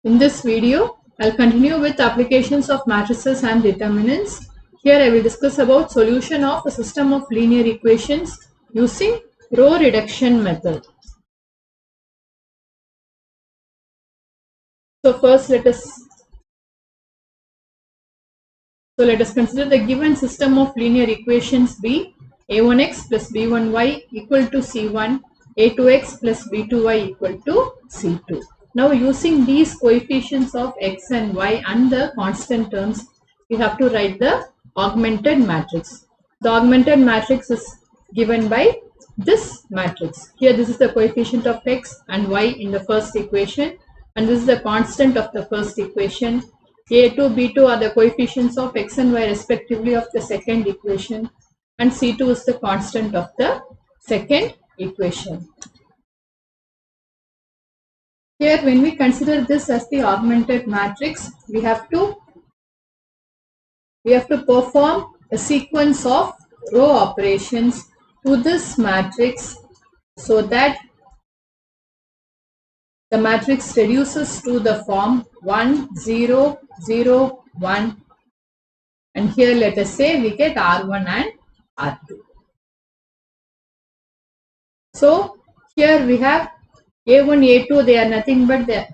In this video, I'll continue with applications of matrices and determinants. Here I will discuss about solution of a system of linear equations using row reduction method. So first let us consider the given system of linear equations be a1x plus b1y equal to c1, a2x plus b2y equal to c2. Now using these coefficients of x and y and the constant terms, we have to write the augmented matrix. The augmented matrix is given by this matrix. Here this is the coefficient of x and y in the first equation, and this is the constant of the first equation. A2, B2 are the coefficients of x and y respectively of the second equation, and C2 is the constant of the second equation. Here when we consider this as the augmented matrix, we have to perform a sequence of row operations to this matrix so that the matrix reduces to the form 1, 0, 0, 1, and here let us say we get R1 and R2. So here we have A1, A2, they are nothing but they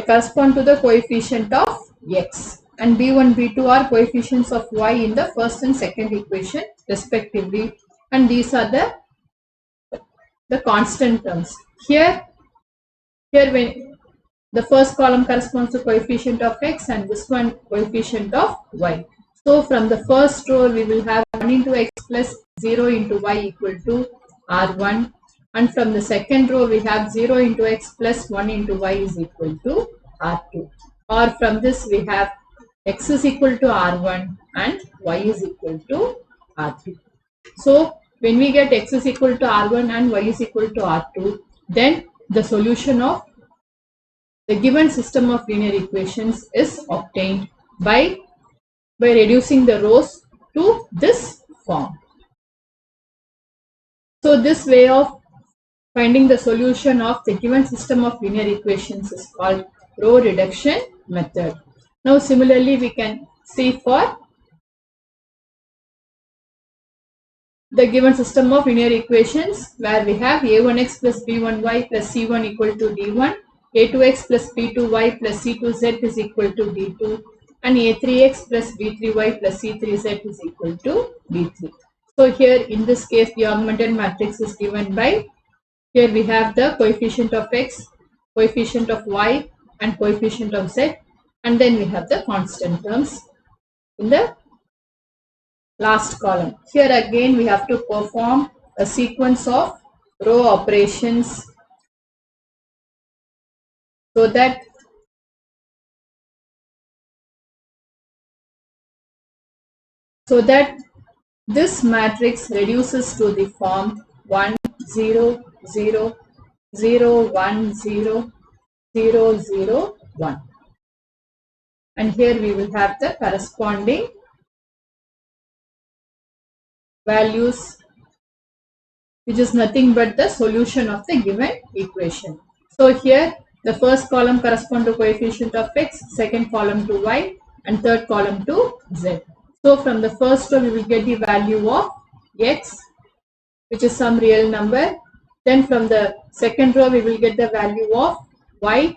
correspond to the coefficient of x, and B1, B2 are coefficients of y in the first and second equation respectively, and these are the constant terms. Here when the first column corresponds to coefficient of x and this one coefficient of y. So from the first row we will have 1 into x plus 0 into y equal to R1, and from the second row we have 0 into x plus 1 into y is equal to R2, or from this we have x is equal to R1 and y is equal to R2. So when we get x is equal to R1 and y is equal to R2, then the solution of the given system of linear equations is obtained by reducing the rows to this form. So this way of finding the solution of the given system of linear equations is called row reduction method. Now similarly we can see for the given system of linear equations where we have a1x plus b1y plus c1 equal to d1, a2x plus b2y plus c2z is equal to d2, and a3x plus b3y plus c3z is equal to d3. So here in this case the augmented matrix is given by, here we have the coefficient of x, coefficient of y and coefficient of z, and then we have the constant terms in the last column. Here again we have to perform a sequence of row operations so that this matrix reduces to the form 1, 0, 0, 0, 1, 0, 0, 0, 1. And here we will have the corresponding values, which is nothing but the solution of the given equation. So here the first column corresponds to coefficient of x, second column to y, and third column to z. So from the first row we will get the value of x, which is some real number. Then from the second row we will get the value of y,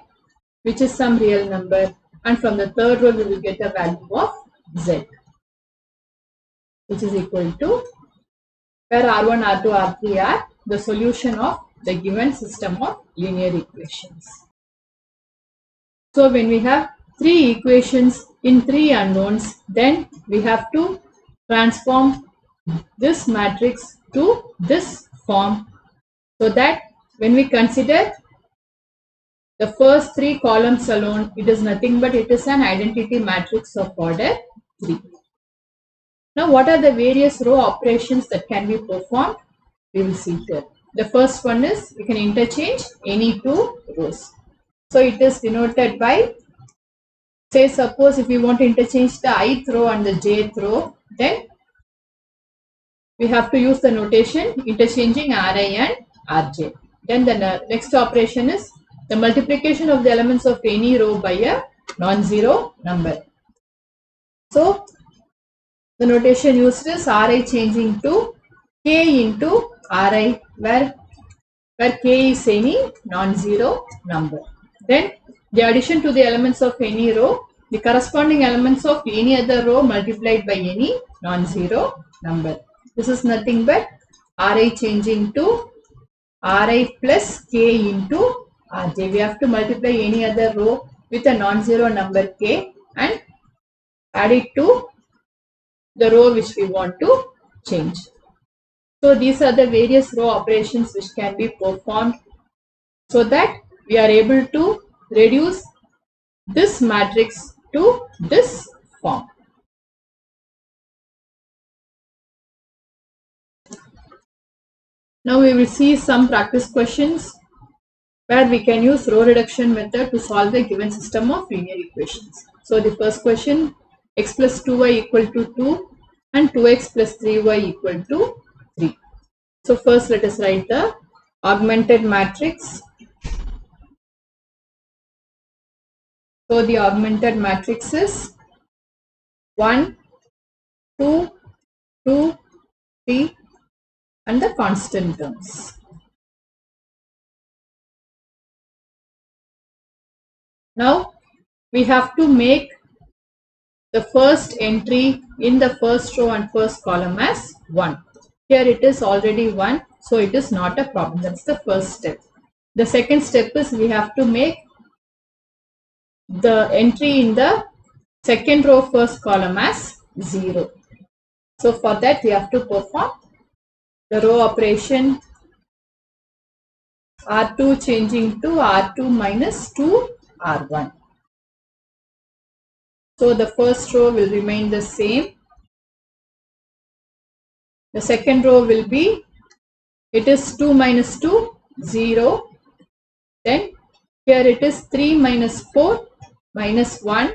which is some real number, and from the third row we will get the value of z, which is equal to, where R1, R2, R3 are the solution of the given system of linear equations. So when we have three equations in three unknowns, then we have to transform this matrix to this form so that when we consider the first three columns alone, it is nothing but it is an identity matrix of order 3. Now what are the various row operations that can be performed? We will see here. The first one is we can interchange any two rows. So it is denoted by, say suppose if we want to interchange the ith row and the jth row, then we have to use the notation interchanging Ri and Rj. Then the next operation is the multiplication of the elements of any row by a non-zero number. So the notation used is Ri changing to k into Ri, where k is any non-zero number. Then the addition to the elements of any row, the corresponding elements of any other row multiplied by any non-zero number. This is nothing but Ri changing to Ri plus k into Rj. We have to multiply any other row with a non-zero number k and add it to the row which we want to change. So these are the various row operations which can be performed so that we are able to reduce this matrix to this form. Now we will see some practice questions where we can use row reduction method to solve the given system of linear equations. So the first question, x plus 2y equal to 2 and 2x plus 3y equal to 3. So first let us write the augmented matrix. So the augmented matrix is 1, 2, 2, 3 and the constant terms. Now we have to make the first entry in the first row and first column as 1. Here it is already 1, so it is not a problem. That's the first step. The second step is we have to make the entry in the second row first column as 0. So for that we have to perform the row operation R2 changing to R2 minus 2 R1. So the first row will remain the same. The second row will be, it is 2 minus 2, 0. Then here it is 3 minus 4, minus 1.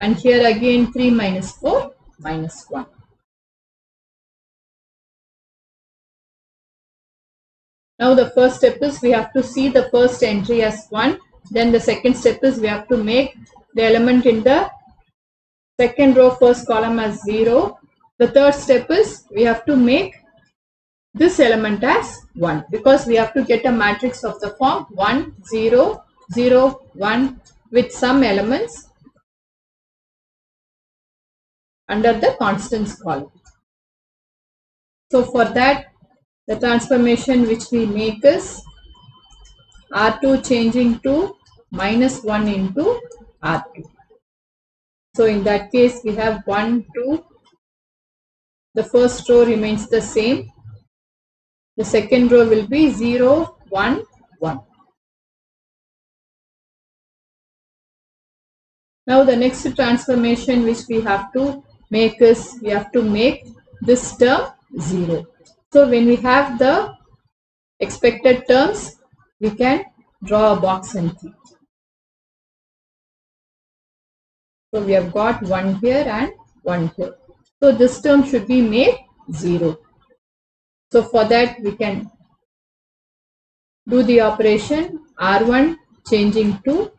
And here again 3 minus 4, minus 1. Now the first step is we have to see the first entry as 1. Then the second step is we have to make the element in the second row first column as 0. The third step is we have to make this element as 1 because we have to get a matrix of the form 1, 0, 0, 1 with some elements under the constants column. So for that, the transformation which we make is R2 changing to minus 1 into R2. So in that case we have 1, 2. The first row remains the same. The second row will be 0, 1, 1. Now the next transformation which we have to make is we have to make this term 0. So when we have the expected terms, we can draw a box and keep. So we have got 1 here and 1 here. So this term should be made 0. So for that we can do the operation R1 changing to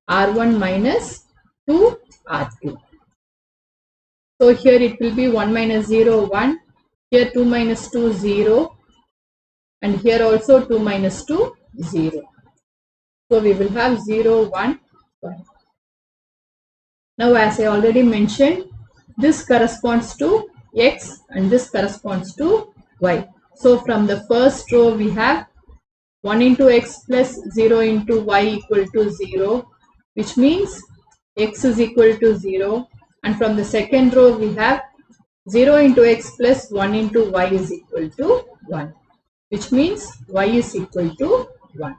R1 minus 2 R2. So here it will be 1 minus 0, 1. Here 2 minus 2, 0. And here also 2 minus 2, 0. So we will have 0, 1, 1. Now as I already mentioned, this corresponds to x and this corresponds to y. So from the first row we have 1 into x plus 0 into y equal to 0, which means x is equal to 0. And from the second row we have 0 into x plus 1 into y is equal to 1, which means y is equal to 1.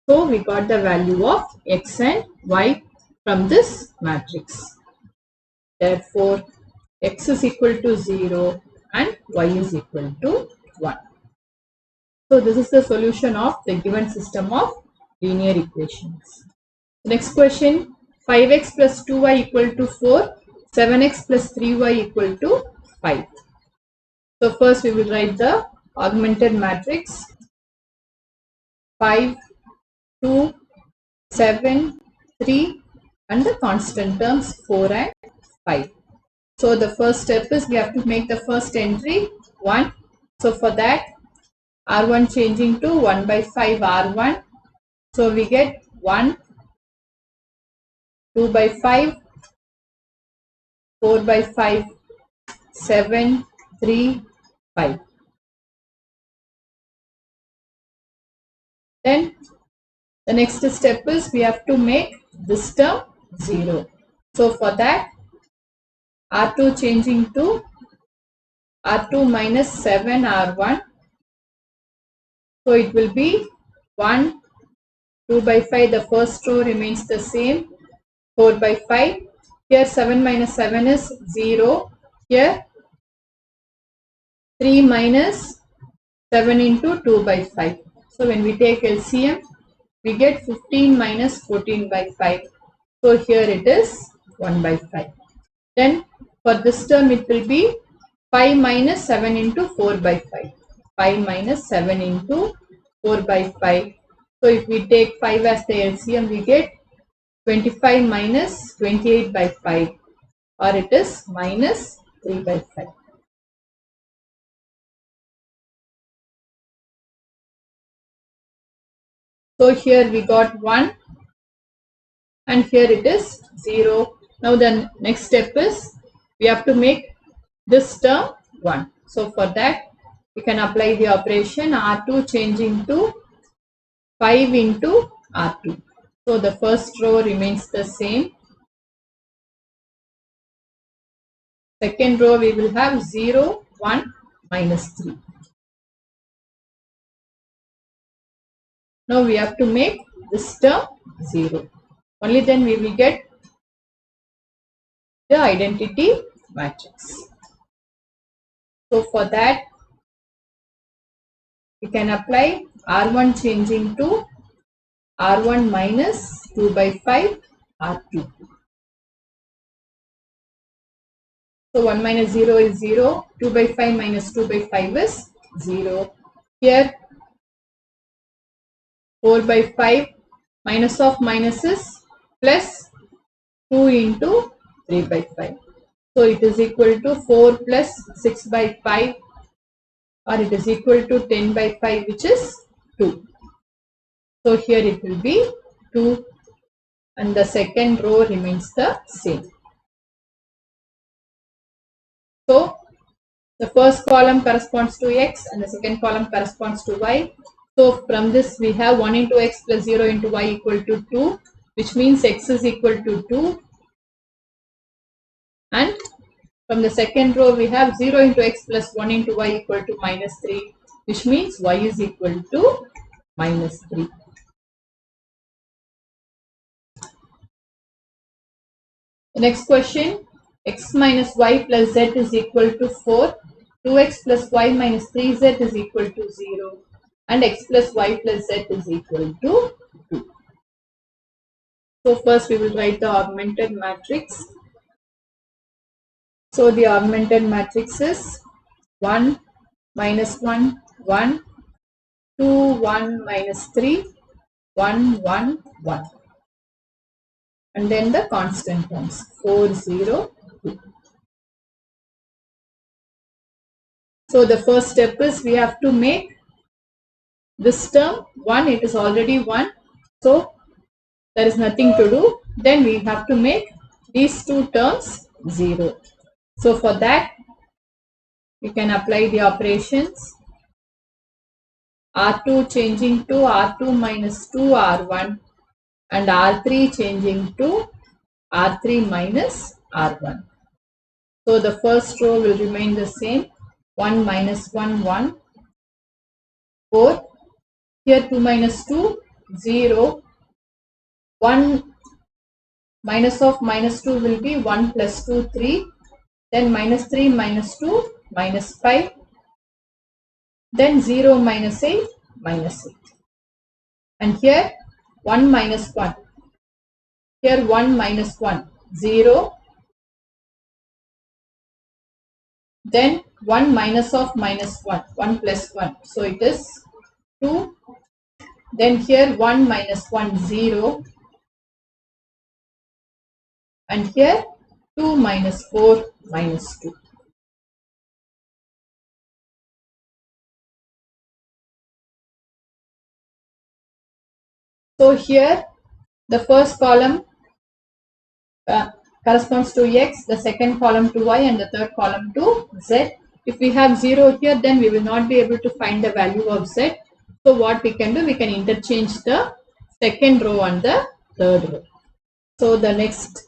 So we got the value of x and y from this matrix. Therefore, x is equal to 0 and y is equal to 1. So this is the solution of the given system of linear equations. Next question, 5x plus 2y equal to 4, 7x plus 3y equal to 5. So first we will write the augmented matrix 5, 2, 7, 3 and the constant terms 4 and 5. So the first step is we have to make the first entry 1. So for that R1 changing to 1 by 5 R1. So we get 1, 2 by 5, 4 by 5, 7, 3, 5. Then the next step is we have to make this term 0. So for that R2 changing to R2 minus 7 R1. So it will be 1, 2 by 5, the first row remains the same, 4 by 5. Here 7 minus 7 is 0. Here 3 minus 7 into 2 by 5. So when we take LCM, we get 15 minus 14 by 5. So here it is 1 by 5. Then for this term it will be 5 minus 7 into 4 by 5. 5 minus 7 into 4 by 5. So if we take 5 as the LCM, we get 25 minus 28 by 5, or it is minus 3 by 5. So here we got 1 and here it is 0. Now the next step is we have to make this term 1. So for that we can apply the operation R2 changing to 5 into R2. So the first row remains the same. Second row we will have 0, 1, minus 3. Now we have to make this term 0. Only then we will get the identity matrix. So for that we can apply R1 changing to R1 minus 2 by 5 R2. So 1 minus 0 is 0. 2 by 5 minus 2 by 5 is 0. Here 4 by 5 minus of minuses plus 2 into 3 by 5. So it is equal to 4 plus 6 by 5, or it is equal to 10 by 5, which is 2. So here it will be 2 and the second row remains the same. So the first column corresponds to x and the second column corresponds to y. So from this we have 1 into x plus 0 into y equal to 2, which means x is equal to 2. And from the second row we have 0 into x plus 1 into y equal to minus 3, which means y is equal to minus 3. The next question, x minus y plus z is equal to 4, 2x plus y minus 3z is equal to 0, and x plus y plus z is equal to 2. So first we will write the augmented matrix. So the augmented matrix is 1, minus 1, 1, 2, 1, minus 3, 1, 1, 1. And then the constant terms 4, 0, 2. So the first step is we have to make this term 1. It is already 1. So there is nothing to do. Then we have to make these two terms 0. So for that we can apply the operations. R2 changing to R2 minus 2 R1 and R3 changing to R3 minus R1. So the first row will remain the same. 1 minus 1, 1, 4. Here 2 minus 2, 0. 1 minus of minus 2 will be 1 plus 2, 3. Then minus 3 minus 2, minus 5. Then 0 minus 8, minus 8. And here 1 minus 1. Here 1 minus 1, 0. Then 1 minus of minus 1, 1 plus 1. So it is 2. Then here 1 minus 1 0, and here 2 minus 4 minus 2. So here the first column corresponds to x, the second column to y, and the third column to z. If we have 0 here, then we will not be able to find the value of z. So what we can do, we can interchange the second row and the third row. So the next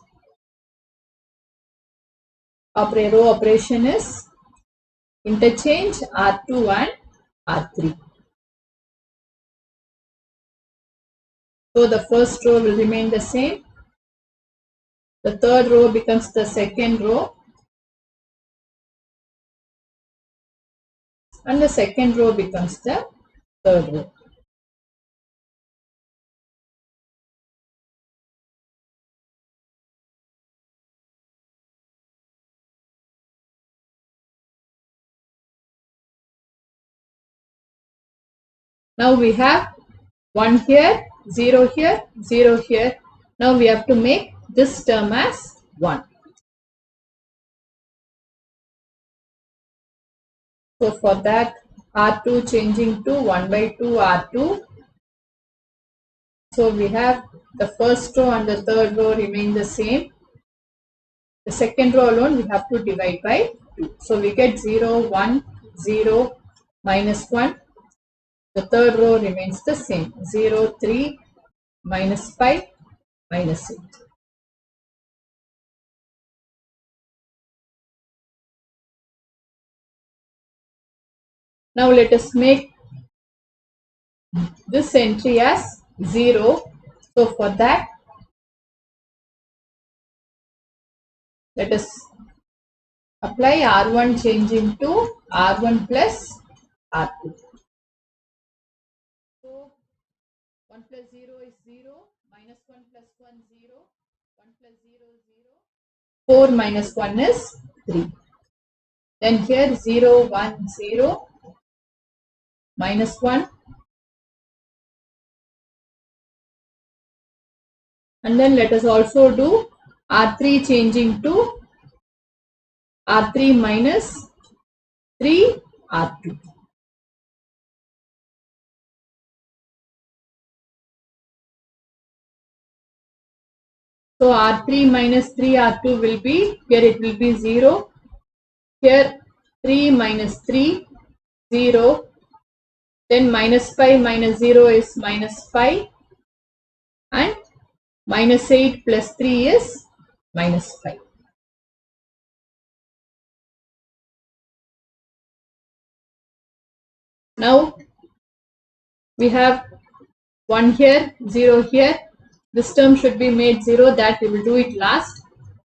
row operation is interchange R2 and R3. So the first row will remain the same. The third row becomes the second row, and the second row becomes the third row. Now we have 1 here, 0 here, 0 here. Now we have to make this term as 1. So for that, R2 changing to 1 by 2 R2. So we have the first row and the third row remain the same. The second row alone we have to divide by 2. So we get 0, 1, 0, minus 1. The third row remains the same. 0, 3, minus 5, minus 8. Now let us make this entry as 0. So for that, let us apply R1 changing to R1 plus R2. So 1 plus 0 is 0, minus 1 plus 1 0, 1 plus 0 0, 4 minus 1 is 3. Then here 0, 1, 0, minus 1, and then let us also do R3 changing to R3 minus 3 R2. So R3 minus 3 R2 will be, here it will be 0, here 3 minus 3, 0, then minus 5 minus 0 is minus 5, and minus 8 plus 3 is minus 5. Now we have 1 here, 0 here. This term should be made 0, that we will do it last.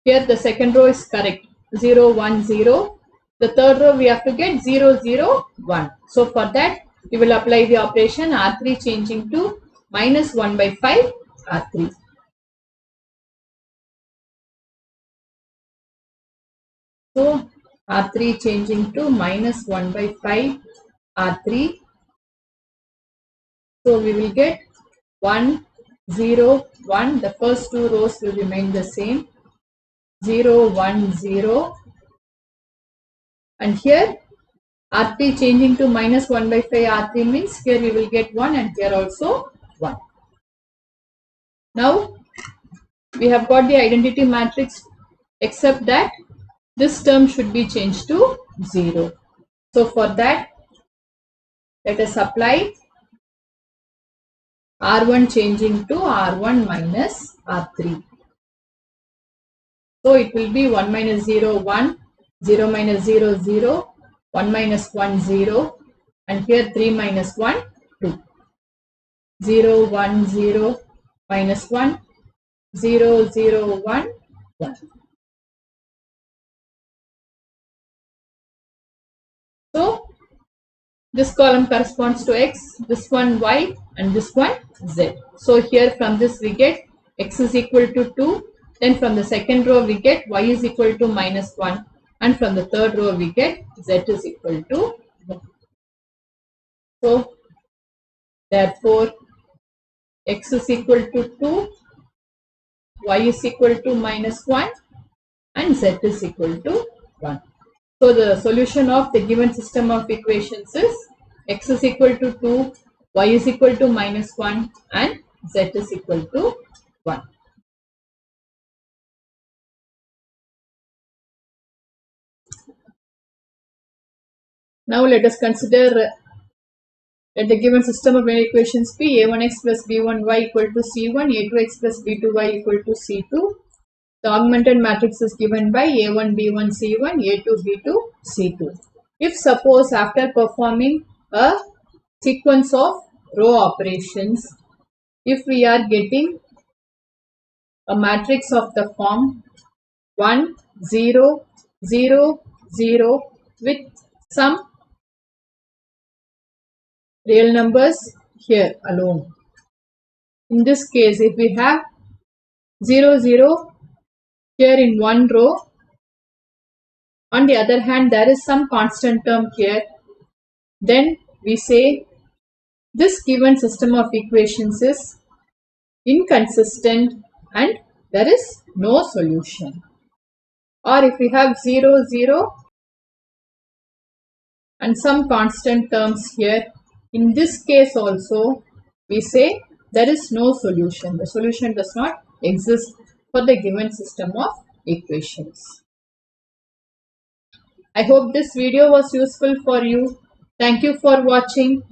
Here the second row is correct, 0, 1, 0. The third row we have to get 0, 0, 1. So for that we will apply the operation R3 changing to minus 1 by 5 R3. So R3 changing to minus 1 by 5 R3. So we will get 1, 0, 1. The first two rows will remain the same. 0, 1, 0. And here R3 changing to minus 1 by 5 R3 means here we will get 1, and here also 1. Now we have got the identity matrix, except that this term should be changed to 0. So for that, let us apply R1 changing to R1 minus R3. So it will be 1 minus 0, 1, 0 minus 0, 0, 1 minus 1, 0, and here 3 minus 1, 2. 0, 1, 0, minus 1, 0, 0, 1, 1. So this column corresponds to x, this one y, and this one z. So here from this we get x is equal to 2. Then from the second row we get y is equal to minus 1. And from the third row we get z is equal to 1. So therefore x is equal to 2, y is equal to -1 and z is equal to 1. So the solution of the given system of equations is x is equal to 2, y is equal to -1 and z is equal to 1. Now let us consider let the given system of equations be a1x plus b1y equal to c1, a2x plus b2y equal to c2. The augmented matrix is given by a1 b1 c1, a2 b2 c2. If suppose after performing a sequence of row operations, if we are getting a matrix of the form 1 0 0 0 with some real numbers here alone. In this case, if we have 0 0 here in one row, on the other hand there is some constant term here, then we say this given system of equations is inconsistent and there is no solution. Or if we have 0 0 and some constant terms here, in this case also we say there is no solution. The solution does not exist for the given system of equations. I hope this video was useful for you. Thank you for watching.